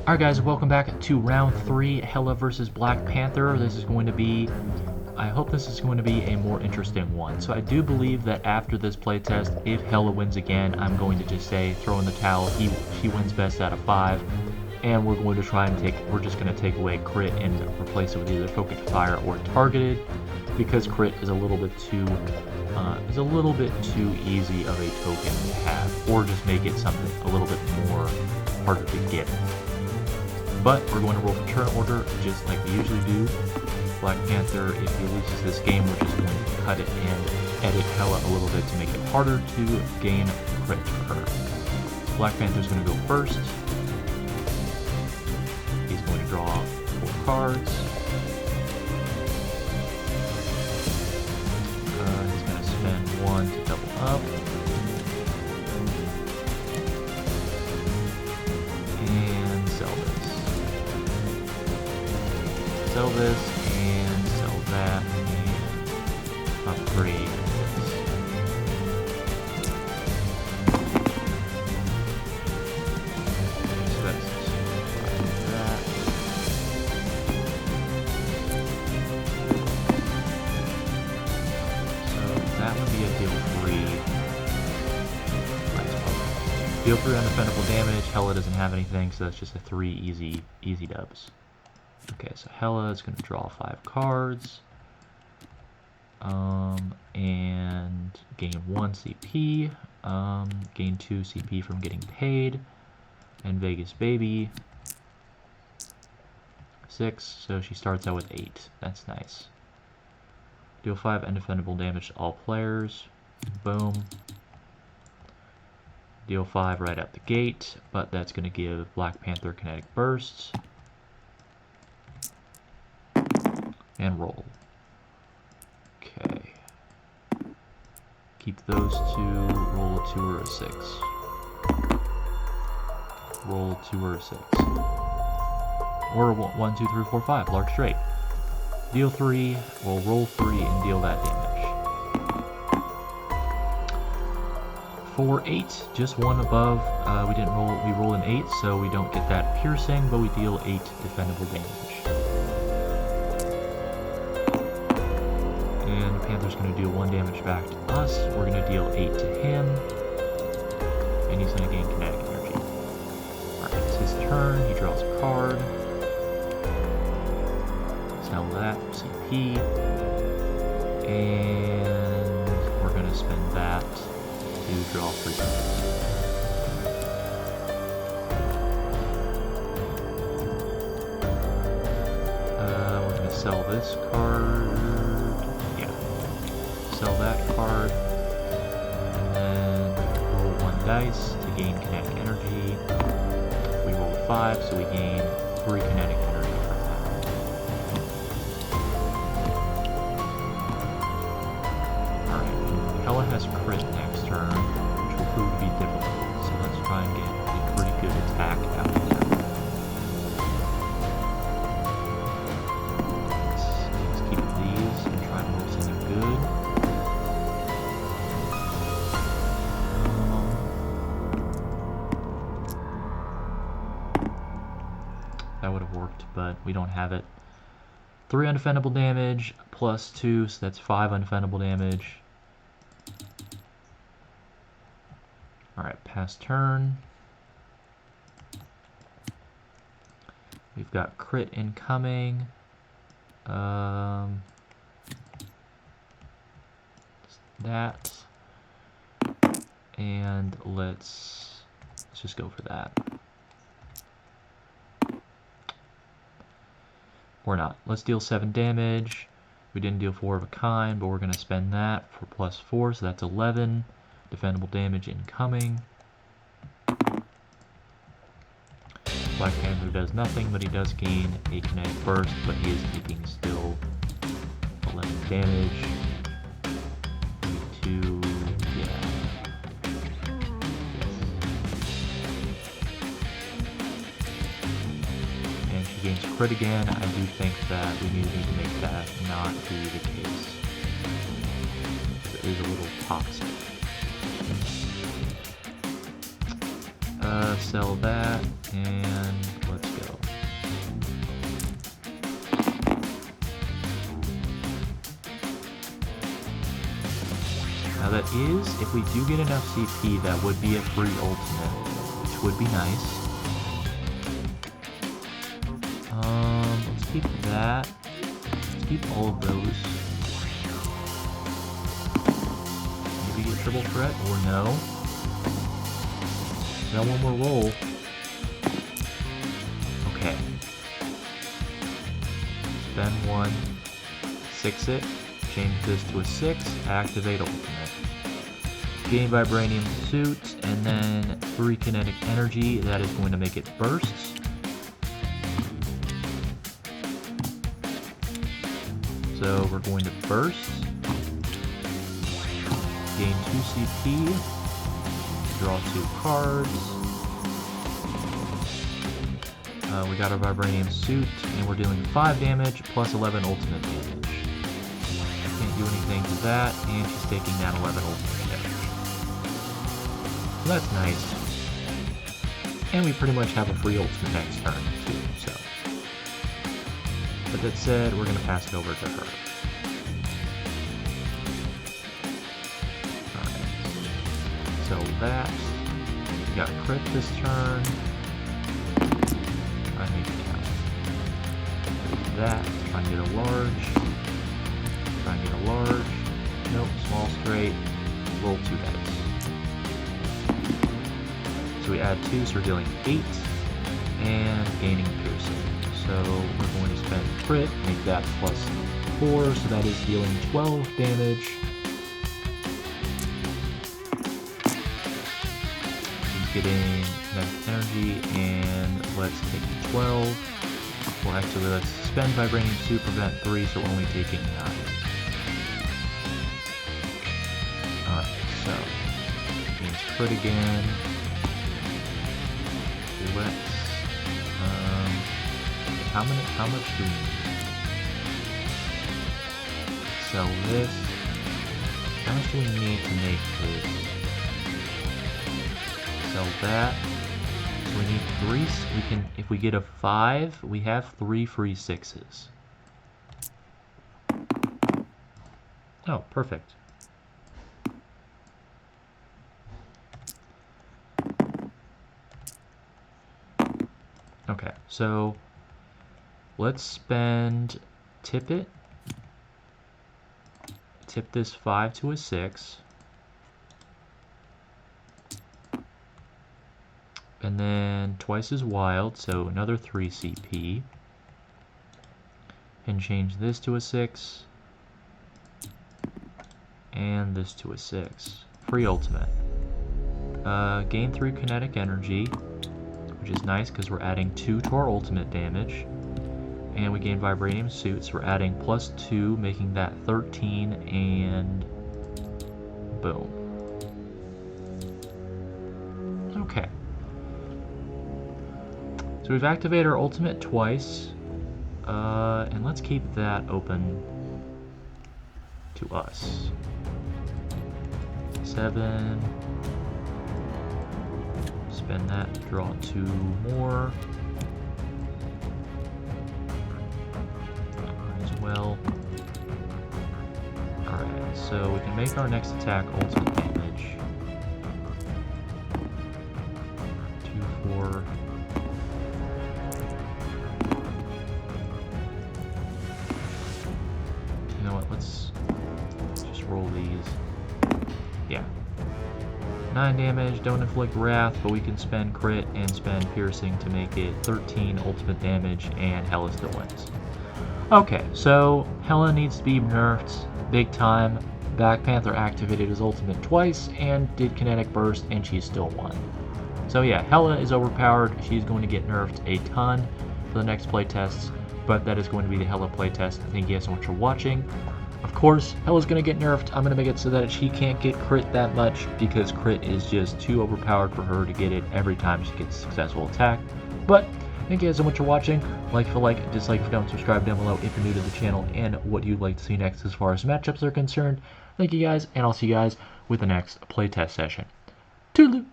Alright guys, welcome back to round 3, Hela versus Black Panther. I hope this is going to be a more interesting one. So I do believe that after this playtest, if Hela wins again, I'm going to just say, throw in the towel, she wins best out of 5. And we're going to we're just going to take away crit and replace it with either focused fire or targeted, because crit is a little bit too easy of a token to have, or just make it something a little bit more harder to get. But we're going to roll for turn order, just like we usually do. Black Panther, if he loses this game, we're just going to cut it and edit Hela a little bit to make it harder to gain crit for her. Black Panther's going to go first. He's going to draw 4 cards. He's going to spend 1 to double up. And sell this and sell that and upgrade this. So that's that. So that would be a deal 3. Deal 3 undefendable damage. Hela doesn't have anything, so that's just a 3 easy dubs. Okay, so Hela is going to draw 5 cards, and gain 1 CP, gain 2 CP from getting paid, and Vegas Baby, 6, so she starts out with 8, that's nice. Deal 5 undefendable damage to all players, boom. Deal 5 right out the gate, but that's going to give Black Panther kinetic bursts. And roll. Okay. Keep those 2. Roll a 2 or a 6. Roll a 2 or a 6. Or 1, 2, 3, 4, 5. Large straight. Deal 3. We'll roll 3 and deal that damage. For 8, just 1 above. We roll an 8, so we don't get that piercing, but we deal 8 defendable damage. And Panther's going to deal 1 damage back to us. We're going to deal 8 to him. And he's going to gain kinetic energy. Alright, it's his turn. He draws a card. Sell that for CP. And we're going to spend that to draw 3 cards. We're going to sell this card. Sell that card, and then roll 1 dice to gain kinetic energy. We roll 5, so we gain 3 kinetic energy from that. Alright, Hela has crit next turn, which will prove to be difficult, so let's try and get a pretty good attack out of there. Let's keep these and try to roll something good. That would have worked, but we don't have it. 3 undefendable damage, plus 2, so that's 5 undefendable damage. Alright, pass turn. We've got crit incoming. That. And let's just go for that. Or not. Let's deal 7 damage. We didn't deal 4 of a kind, but we're going to spend that for plus 4, so that's 11. Defendable damage incoming. Black Panther does nothing, but he does gain a kinetic burst, but he is taking still 11 damage. 2, yeah. Gains crit again. I do think that we need to make that not be the case. It is a little toxic. Sell that, and let's go. that is, if we do get enough CP, that would be a free ultimate, which would be nice. Let's keep that. Let's keep all of those. Maybe get triple threat or no. Got one more roll. Okay. Spend one. 6 it. Change this to a 6. Activate ultimate. Gain vibranium suit, and then 3 kinetic energy. That is going to make it bursts. So we're going to burst. Gain 2 CP. Draw 2 cards. We got our vibranium suit, and we're dealing 5 damage plus 11 ultimate damage. I can't do anything to that, and she's taking that 11 ultimate damage. So that's nice. And we pretty much have a free ultimate next turn, too, so. But that said, we're going to pass it over to her. Alright. So that. We got crit this turn. Try and make it count. That. Try and get a large. Try and get a large. Nope, small straight. Roll 2 dice. So we add 2, so we're dealing 8. And gaining piercing. So we're going to spend crit, make that plus 4, so that is dealing 12 damage. He's getting kinetic energy, and let's take 12. Well, actually, let's spend vibranium suit, prevent 3, so we're only taking 9. Alright, so gains crit again. Let's how much do we need? Sell this. How much do we need to make this? Sell that. So we need 3. We can, if we get a 5, we have 3 free 6s. Oh, perfect. Okay, so let's spend tip it. Tip this 5 to a 6. And then twice as wild, so another 3 CP. And change this to a 6. And this to a 6. Free ultimate. Gain 3 kinetic energy, which is nice because we're adding 2 to our ultimate damage. And we gain vibranium suit, so we're adding plus 2, making that 13, and boom. Okay. So we've activated our ultimate twice, and let's keep that open to us. 7. Spend that, draw 2 more. Well, alright, so we can make our next attack ultimate damage. 2, 4. You know what, let's just roll these. Yeah. 9 damage, don't inflict wrath, but we can spend crit and spend piercing to make it 13 ultimate damage, and Hela still wins. Okay, so Hela needs to be nerfed big time. Black Panther activated his ultimate twice and did kinetic burst, and she still won. So yeah, Hela is overpowered. She's going to get nerfed a ton for the next playtests, but that is going to be the Hela playtest. Thank you guys so much for watching. Of course, Hela's going to get nerfed. I'm going to make it so that she can't get crit that much, because crit is just too overpowered for her to get it every time she gets a successful attack. But thank you guys so much for watching. Like if you like, dislike if you don't, subscribe down below if you're new to the channel, and what you'd like to see next as far as matchups are concerned. Thank you guys, and I'll see you guys with the next playtest session. Toodaloo!